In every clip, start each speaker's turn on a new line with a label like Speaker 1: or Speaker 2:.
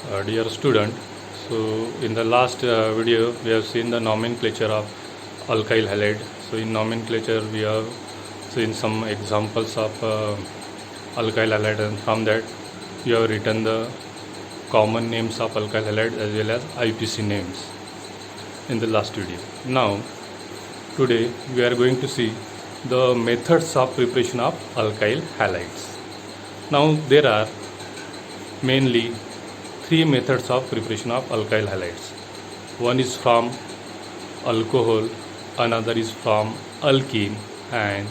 Speaker 1: Dear student, so in the last video we have seen the nomenclature of alkyl halide. So in nomenclature we have seen some examples of alkyl halide, and from that you have written the common names of alkyl halide as well as IPC names in the last video. Now today we are going to see the methods of preparation of alkyl halides. Now there are mainly three methods of preparation of alkyl halides. One is from alcohol, another is from alkene, and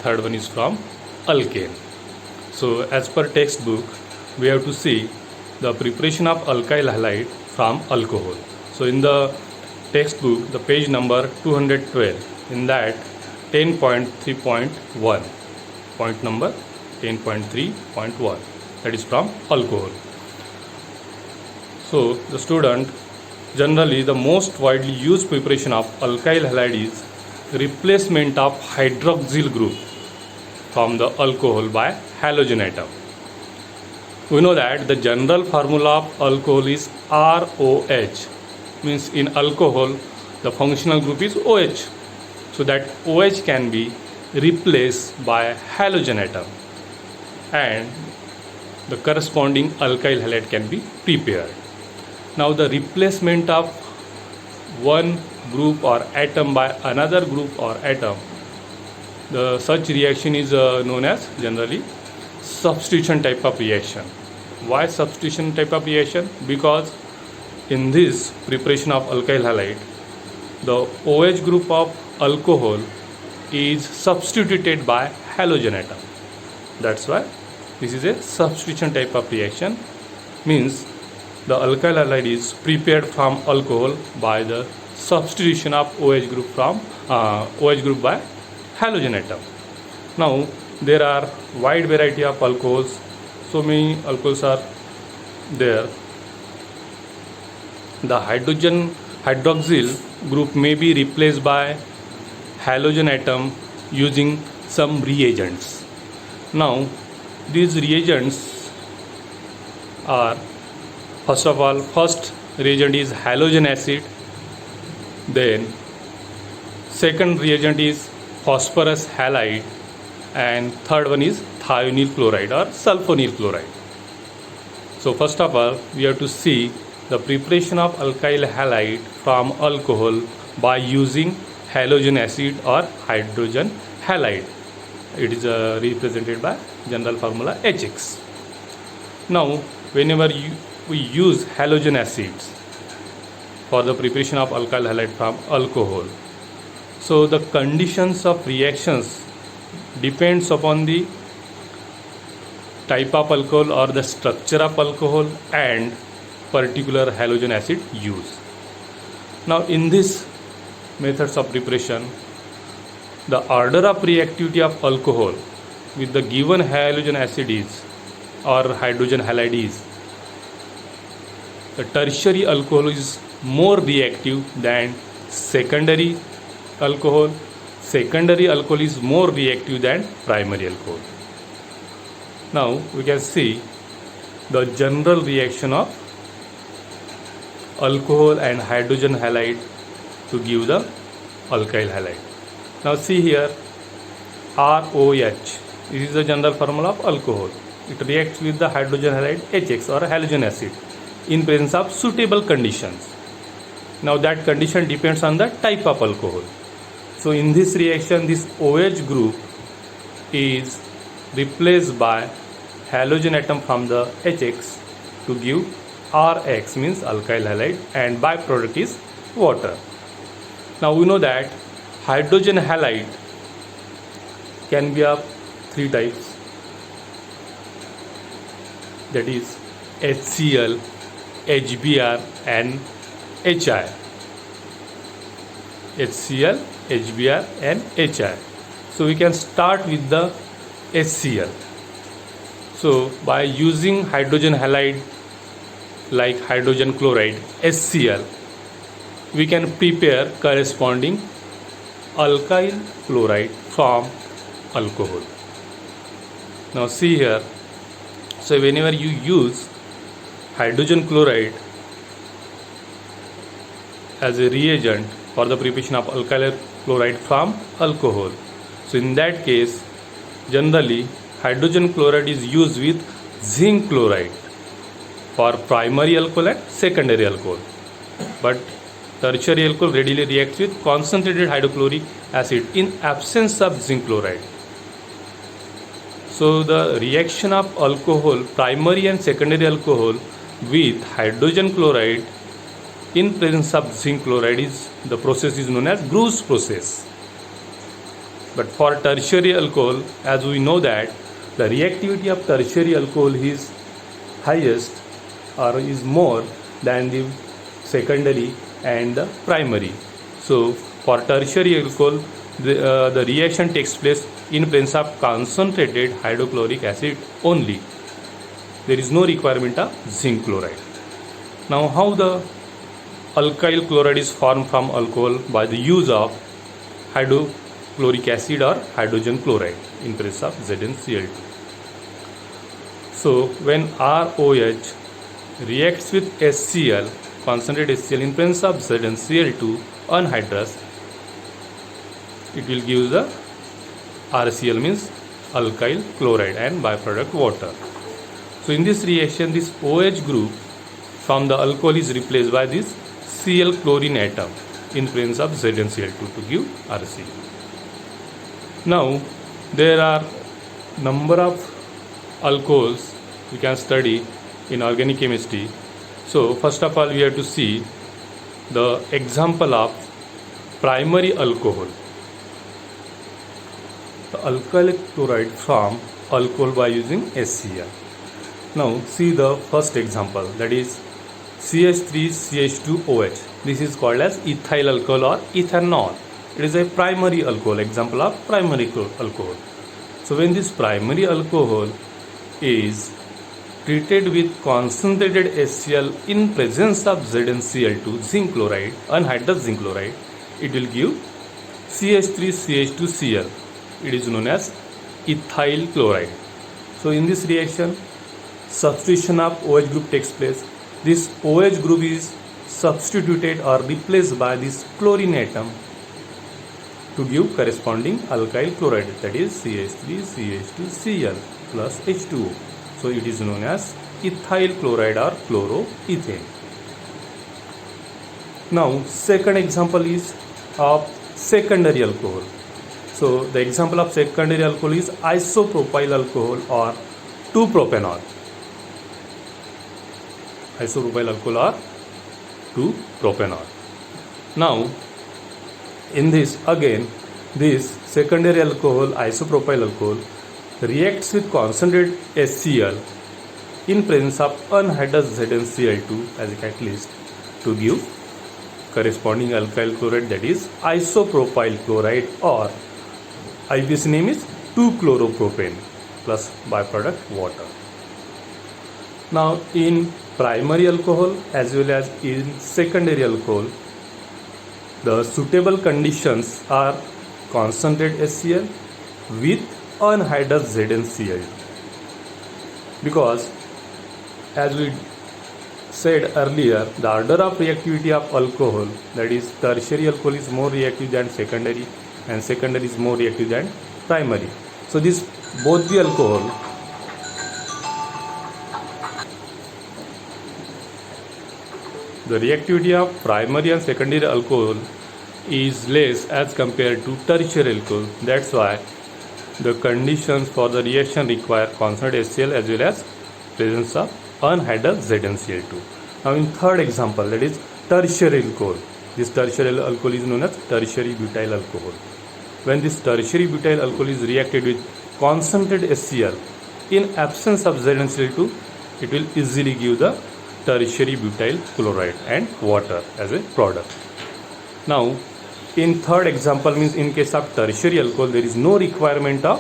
Speaker 1: third one is from alkane. So as per textbook we have to see the preparation of alkyl halide from alcohol. So in the textbook, the page number 212, in that 10.3.1, point number 10.3.1, that is from alcohol. So the student, generally the most widely used preparation of alkyl halide is replacement of hydroxyl group from the alcohol by halogen atom. We know that the general formula of alcohol is ROH, means in alcohol the functional group is OH. So that OH can be replaced by halogen atom and the corresponding alkyl halide can be prepared. Now the replacement of one group or atom by another group or atom, such reaction is known as generally substitution type of reaction. Why substitution type of reaction? Because in this preparation of alkyl halide, the OH group of alcohol is substituted by halogen atom. That's why this is a substitution type of reaction, means the alkyl halide is prepared from alcohol by the substitution of OH group from OH group by halogen atom. Now there are wide variety of alcohols. So many alcohols are there. The hydroxyl group may be replaced by halogen atom using some reagents. Now these reagents are, first of all, first reagent is halogen acid, then second reagent is phosphorus halide, and third one is thionyl chloride or sulfonyl chloride. So first of all we have to see the preparation of alkyl halide from alcohol by using halogen acid or hydrogen halide. It is represented by general formula HX. Now whenever we use halogen acids for the preparation of alkyl halide from alcohol, so the conditions of reactions depends upon the type of alcohol or the structure of alcohol and particular halogen acid used. Now in this methods of preparation, the order of reactivity of alcohol with the given halogen acid is or hydrogen halide is, the tertiary alcohol is more reactive than secondary alcohol. Secondary alcohol is more reactive than primary alcohol. Now we can see the general reaction of alcohol and hydrogen halide to give the alkyl halide. Now see here, ROH, this is the general formula of alcohol. It reacts with the hydrogen halide HX or halogen acid in presence of suitable conditions. Now that condition depends on the type of alcohol. So in this reaction, this OH group is replaced by halogen atom from the HX to give RX, means alkyl halide, and byproduct is water. Now we know that hydrogen halide can be of three types, that is HCl, HBr and HI. HCl, HBr and HI. So we can start with the HCl. So by using hydrogen halide like hydrogen chloride, HCl, we can prepare corresponding alkyl chloride from alcohol. Now see here, so whenever you use hydrogen chloride as a reagent for the preparation of alkyl chloride from alcohol. So in that case, generally hydrogen chloride is used with zinc chloride for primary alcohol and secondary alcohol. But tertiary alcohol readily reacts with concentrated hydrochloric acid in absence of zinc chloride. So the reaction of alcohol, primary and secondary alcohol with hydrogen chloride in presence of zinc chloride is the process is known as Gru's process. But for tertiary alcohol, as we know that the reactivity of tertiary alcohol is highest or is more than the secondary and the primary. So for tertiary alcohol, the reaction takes place in presence of concentrated hydrochloric acid only. There is no requirement of zinc chloride. Now how the alkyl chloride is formed from alcohol? By the use of hydrochloric acid or hydrogen chloride in presence of ZnCl2. So when ROH reacts with HCl, concentrated HCl in presence of ZnCl2 anhydrous, it will give the RCl, means alkyl chloride, and byproduct water. So in this reaction, this OH group from the alcohol is replaced by this Cl chlorine atom in presence of ZnCl2 to give Rc. Now there are number of alcohols we can study in organic chemistry. So first of all, we have to see the example of primary alcohol. The alkyl chloride from alcohol by using HCl. Now see the first example, that is CH3CH2OH. This is called as ethyl alcohol or ethanol. It is a primary alcohol, example of primary alcohol. So when this primary alcohol is treated with concentrated HCl in presence of ZnCl2, zinc chloride, anhydrous zinc chloride, it will give CH3CH2Cl. It is known as ethyl chloride. So in this reaction, substitution of OH group takes place. This OH group is substituted or replaced by this chlorine atom to give corresponding alkyl chloride, that is CH3CH2Cl plus H2O. So it is known as ethyl chloride or chloroethane. Now second example is of secondary alcohol. So the example of secondary alcohol is isopropyl alcohol or 2-propanol. Isopropyl alcohol or 2-propanol. Now in this again, this secondary alcohol, isopropyl alcohol, reacts with concentrated HCl in presence of anhydrous ZnCl2 as a catalyst to give corresponding alkyl chloride, that is isopropyl chloride, or IUPAC name is 2-chloropropane plus byproduct water. Now in primary alcohol as well as in secondary alcohol, the suitable conditions are concentrated HCl with anhydrous ZnCl2, because as we said earlier, the order of reactivity of alcohol, that is tertiary alcohol is more reactive than secondary and secondary is more reactive than primary. So this both the alcohol the reactivity of primary and secondary alcohol is less as compared to tertiary alcohol. That's why the conditions for the reaction require concentrated HCl as well as presence of anhydrous ZnCl2. Now in third example, that is tertiary alcohol. This tertiary alcohol is known as tertiary butyl alcohol. When this tertiary butyl alcohol is reacted with concentrated HCl in absence of ZnCl2, it will easily give the tertiary butyl chloride and water as a product. Now in third example, means in case of tertiary alcohol, there is no requirement of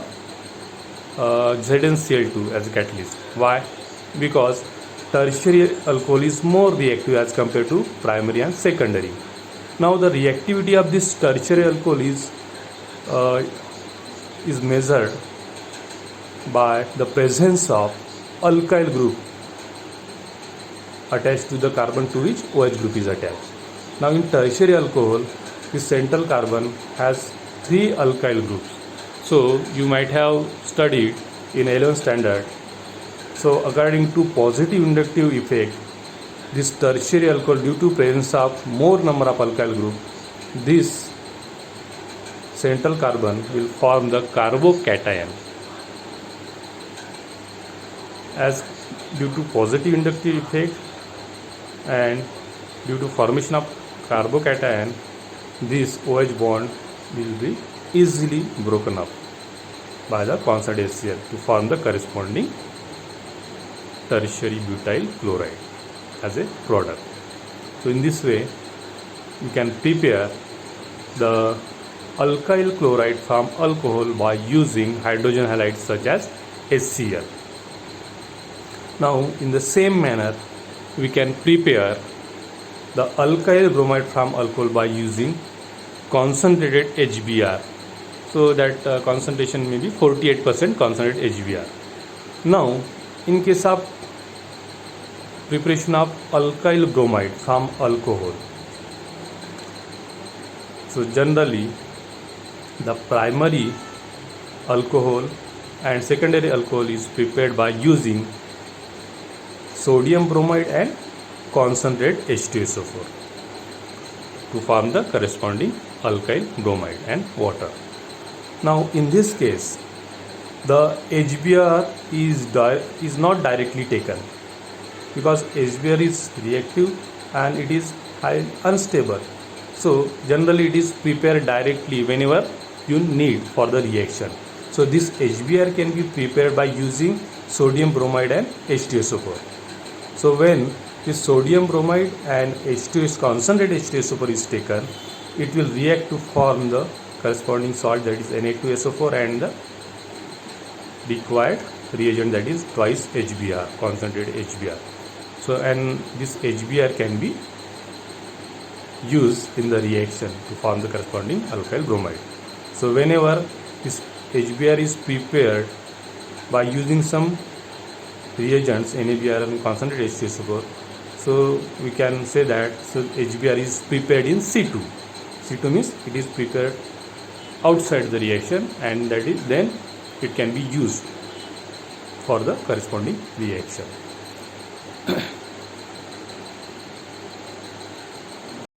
Speaker 1: ZnCl2 as a catalyst. Why? Because tertiary alcohol is more reactive as compared to primary and secondary. Now the reactivity of this tertiary alcohol is measured by the presence of alkyl group attached to the carbon to which OH group is attached. Now in tertiary alcohol, the central carbon has 3 alkyl groups. So you might have studied in 11th standard. So according to positive inductive effect, this tertiary alcohol, due to presence of more number of alkyl group, this central carbon will form the carbocation. As due to positive inductive effect and due to formation of carbocation, this OH bond will be easily broken up by the constant HCl to form the corresponding tertiary butyl chloride as a product. So in this way you can prepare the alkyl chloride from alcohol by using hydrogen halides such as HCl. Now in the same manner we can prepare the alkyl bromide from alcohol by using concentrated HBr. So that concentration may be 48% concentrated HBr. Now in case of preparation of alkyl bromide from alcohol, so generally the primary alcohol and secondary alcohol is prepared by using sodium bromide and concentrate H2SO4 to form the corresponding alkyl bromide and water. Now in this case the HBr is not directly taken because HBr is reactive and it is highly unstable. So generally it is prepared directly whenever you need for the reaction. So this HBr can be prepared by using sodium bromide and H2SO4. So when this sodium bromide and H2S concentrate H2SO4 is taken, it will react to form the corresponding salt, that is Na2SO4, and the required reagent, that is twice HBr, concentrated HBr. So and this HBr can be used in the reaction to form the corresponding alkyl bromide. So whenever this HBr is prepared by using some reagents NaBr and concentrated H2SO4, so we can say that HBr is prepared in C2. C2 means it is prepared outside the reaction, and that is then it can be used for the corresponding reaction.